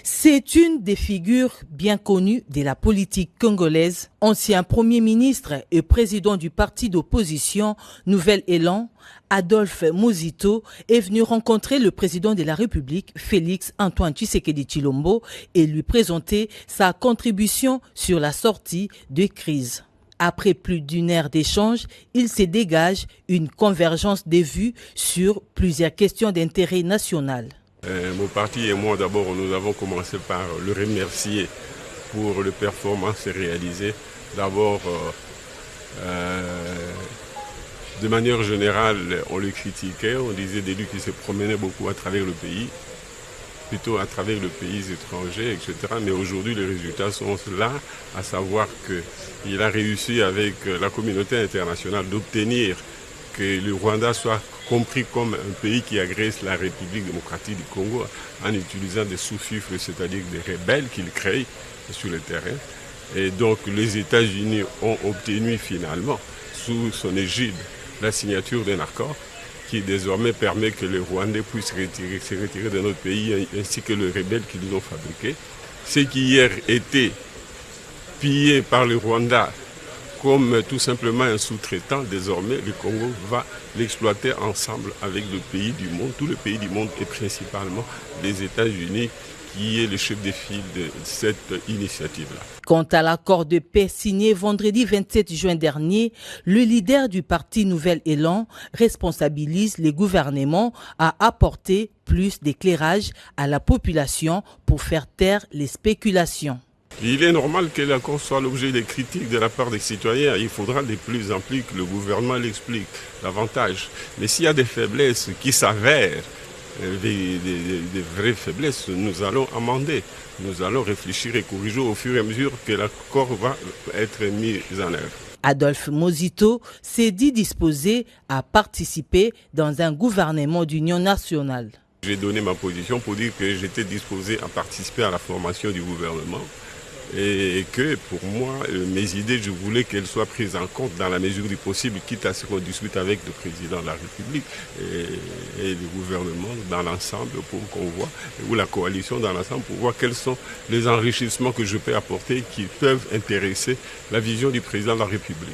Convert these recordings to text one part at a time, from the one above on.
C'est une des figures bien connues de la politique congolaise. Ancien Premier ministre et président du parti d'opposition Nouvel Élan, Adolphe Muzito est venu rencontrer le président de la République, Félix Antoine Tshisekedi Tshilombo, et lui présenter sa contribution sur la sortie de crise. Après plus d'une heure d'échange, il se dégage une convergence des vues sur plusieurs questions d'intérêt national. Mon parti et moi, d'abord, nous avons commencé par le remercier pour les performances réalisées. D'abord, de manière générale, on le critiquait, on disait des lui qui se promenaient beaucoup à travers le pays, plutôt à travers le pays étranger, etc. Mais aujourd'hui, les résultats sont là, à savoir qu'il a réussi avec la communauté internationale d'obtenir que le Rwanda soit compris comme un pays qui agresse la République démocratique du Congo en utilisant des sous-fifres, c'est-à-dire des rebelles qu'il crée sur le terrain. Et donc les États-Unis ont obtenu finalement, sous son égide, la signature d'un accord qui désormais permet que les Rwandais puissent se retirer de notre pays ainsi que les rebelles qui nous ont fabriqués. Ce qui hier était pillé par le Rwanda comme tout simplement un sous-traitant, désormais le Congo va l'exploiter ensemble avec le pays du monde, tous les pays du monde et principalement les États-Unis qui est le chef de file de cette initiative-là. Quant à l'accord de paix signé vendredi 27 juin dernier, le leader du parti Nouvel Élan responsabilise les gouvernements à apporter plus d'éclairage à la population pour faire taire les spéculations. Il est normal que l'accord soit l'objet de critiques de la part des citoyens. Il faudra de plus en plus que le gouvernement l'explique davantage. Mais s'il y a des faiblesses qui s'avèrent, des vraies faiblesses, nous allons amender. Nous allons réfléchir et corriger au fur et à mesure que l'accord va être mis en œuvre. Adolphe Muzito s'est dit disposé à participer dans un gouvernement d'union nationale. J'ai donné ma position pour dire que j'étais disposé à participer à la formation du gouvernement et que pour moi, mes idées, je voulais qu'elles soient prises en compte dans la mesure du possible, quitte à ce qu'on discute avec le président de la République et le gouvernement dans l'ensemble pour qu'on voit, ou la coalition dans l'ensemble pour voir quels sont les enrichissements que je peux apporter qui peuvent intéresser la vision du président de la République.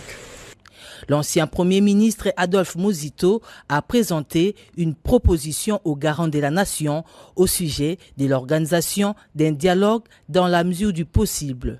L'ancien Premier ministre Adolphe Muzito a présenté une proposition aux garants de la nation au sujet de l'organisation d'un dialogue dans la mesure du possible.